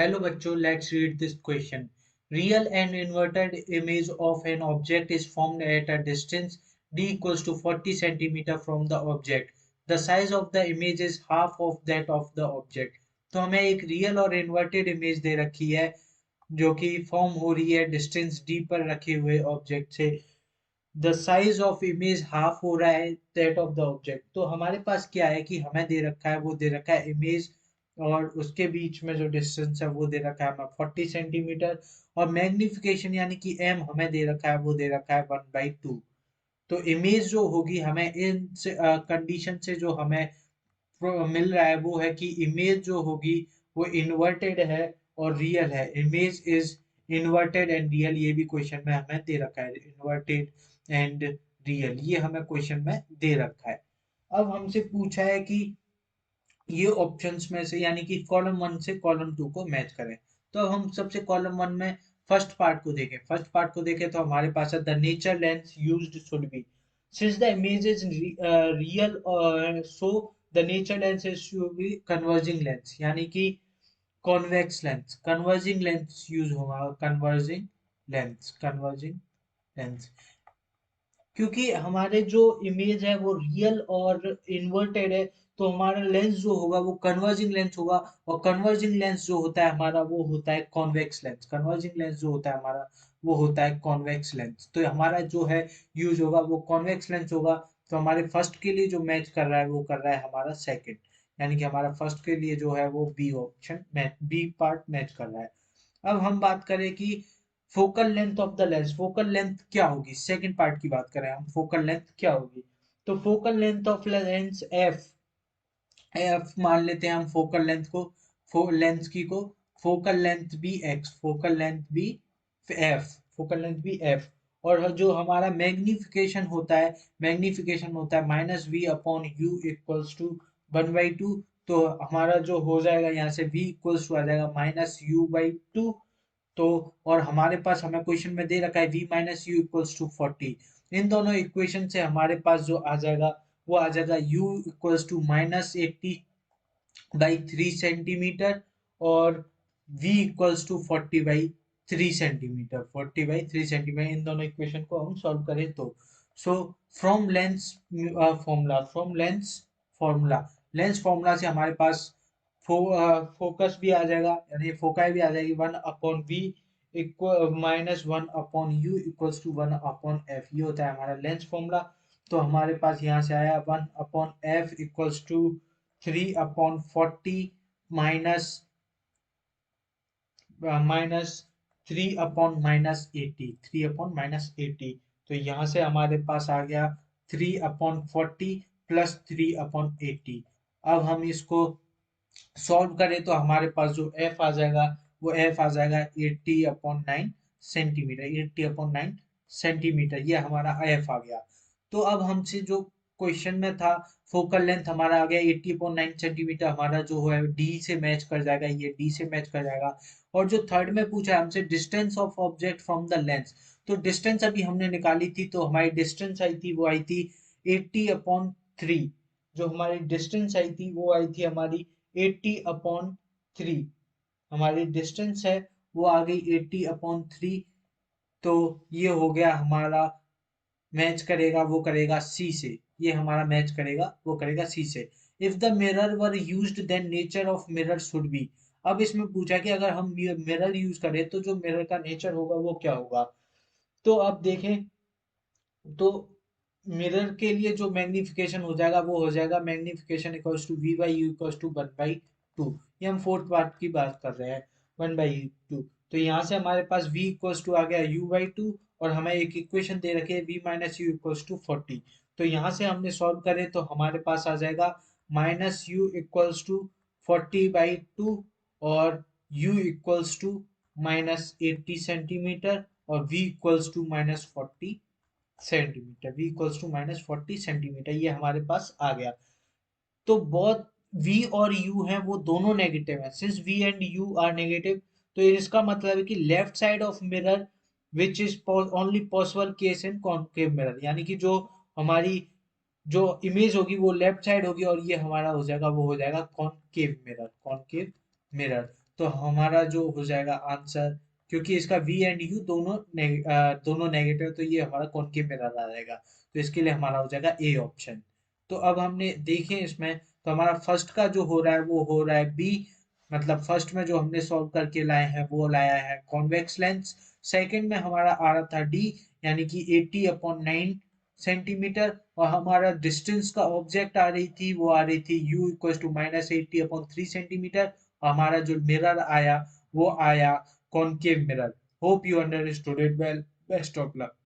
Hello बच्चों, let's read this question. Real and inverted image of an object is formed at a distance d equals to 40 centimeter from the object. The size of the image is half of that of the object. तो हमें एक real और inverted image दे रखी है जो कि form हो रही है डिस्टेंस d पर रखे हुए ऑब्जेक्ट से. The size of image half हो रहा है दैट ऑफ द ऑब्जेक्ट. तो हमारे पास क्या है कि हमें दे रखा है, वो दे रखा है इमेज और उसके बीच में जो डिस्टेंस है वो दे रखा है हमें 40 सेंटीमीटर. और मैग्निफिकेशन यानी कि एम हमें दे रखा है, वो दे रखा है 1/2. तो इमेज जो होगी हमें इन कंडीशन से जो हमें मिल रहा है वो है कि इमेज जो होगी वो इन्वर्टेड है और रियल है. Image is inverted and real, ये भी क्वेश्चन में हमें दे रखा है. इन्वर्टेड एंड रियल ये हमें क्वेश्चन में दे रखा है. अब हमसे पूछा है कि ये ऑप्शंस में से यानी कि कॉलम वन से कॉलम टू को मैच करें. तो अब हम सबसे कॉलम वन में फर्स्ट पार्ट को देखें तो हमारे पास है the nature lens used should be. Since the image is real, so the nature lens is should be converging lens यानी कि convex lens. Converging lens use होगा. कन्वर्जिंग लेंस क्योंकि हमारे जो इमेज है वो रियल और इन्वर्टेड है. तो हमारा लेंस जो होगा वो कन्वर्जिंग लेंस होगा. और कन्वर्जिंग लेंस जो होता है हमारा वो होता है कॉन्वेक्स लेंस. कन्वर्जिंग लेंस जो होता है हमारा वो होता है कॉन्वेक्स लेंस. तो हमारा जो है यूज होगा वो कॉन्वेक्स लेंस होगा. तो हमारे फर्स्ट के लिए जो मैच कर रहा है वो कर रहा है हमारा सेकंड, यानी कि हमारा फर्स्ट के लिए जो है वो B option match, B part match कर रहा है. अब हम बात करें कि focal length of the lens, focal length क्या होगी. सेकंड पार्ट की बात करें हम, फोकल लेंथ क्या होगी. तो focal length of lens F, F मान लेते हैं हम फोकल लेंथ को, लेंस की को. फोकल लेंथ भी एक्स, फोकल लेंथ भी एफ, फोकल लेंथ भी एफ. और जो हमारा मैग्निफिकेशन होता है -v/u=1/2. तो हमारा जो हो जाएगा यहाँ से v इक्वल्स टू आ जाएगा -u/2. तो और हमारे पास हमें क्वेश्चन में दे रखा है v-u=40. इन दोनों इक्वेशन से हमारे पास जो आ जाएगा वो आ जाएगा u=-80/3 सेंटीमीटर और v=40/3 सेंटीमीटर. 40/3 सेंटीमीटर, इन दोनों इक्वेशन को हम सॉल्व करें तो. So from lens formula, lens formula से हमारे पास फोकस भी आ जाएगा यानी फोकाई भी आ जाएगी. 1/v इक्वल -1/u=1/f, ये होता है हमारा लेंस फॉर्मूला. तो हमारे पास यहाँ से आया 1/f=3/40 माइनस माइनस 3/-80, 3/-80. तो यहाँ से हमारे पास आ गया 3/40 प्लस 3/80. अब हम इसको सॉल्व करें तो हमारे पास जो एफ आ जाएगा वो एफ आ जाएगा 80/9 सेंटीमीटर. 80/9 सेंटीमीटर ये हमारा एफ आ गया. तो अब हमसे जो क्वेश्चन में था फोकल लेंथ हमारा आ गया 80/9 सेंटीमीटर, हमारा जो है डी से मैच कर जाएगा, ये डी से मैच कर जाएगा. और जो थर्ड में पूछा है हमसे distance of object from the lens, तो डिस्टेंस अभी हमने निकाली थी. तो हमारी डिस्टेंस आई थी वो आई थी 80/3. जो हमारी डिस्टेंस आई थी वो आई थी हमारी 80/3. हमारी डिस्टेंस है वो आ गई 80/3. तो ये हो गया हमारा मैच करेगा, वो करेगा सी से. ये हमारा मैच करेगा, वो करेगा सी से. If the mirror were used then nature of mirror should be. अब इसमें पूछा कि अगर हम मिरर यूज करें तो जो मिरर का नेचर होगा वो क्या होगा. तो अब देखें तो मिरर के लिए जो मैग्निफिकेशन हो जाएगा वो हो जाएगा मैग्निफिकेशन इक्वल्स टू v/u=1/2. ये हम फोर्थ पार्ट की बात कर रहे हैं, 1/2. तो यहाँ से हमारे पास v इक्वल्स टू आ गया u/2 और हमें एक इक्वेशन दे रखी है v-u=40. तो यहाँ से हमने सॉल्व करें तो हमारे पास आ जाएगा -u=40/2 और u=-80 सेंटीमीटर और v=-40 सेंटीमीटर. v=-40 सेंटीमीटर, ये हमारे पास आ गया. तो बहुत v और u हैं वो दोनों नेगेटिव हैं. Since v and u are negative तो इसका मतलब है कि left side of mirror which is only possible case in concave mirror, यानी कि जो हमारी जो इमेज होगी वो लेफ्ट साइड होगी और ये हमारा हो जाएगा वो हो जाएगा कॉनकेव मिरर. Concave mirror. तो हमारा जो हो जाएगा आंसर, क्योंकि इसका वी एंड यू दोनों नेगेटिव, तो ये हमारा कॉनकेव मिरर आ जाएगा। तो इसके लिए हमारा हो जाएगा ए ऑप्शन। तो अब हमने देखें इसमें, तो हमारा फर्स्ट का जो हो रहा है वो हो रहा है बी, मतलब फर्स्ट में जो हमने सॉल्व करके लाए हैं वो लाया है कॉन्वेक्स लेंस। सेकंड में हमारा आ रहा था डी, यानी कि 80/9 सेंटीमीटर, और हमारा डिस्टेंस का ऑब्जेक्ट आ रही थी वो आ रही थी u इक्वल टू -80/3 सेंटीमीटर। हमारा जो मिरर आया वो आया concave mirror. Hope you understood it well. Best of luck.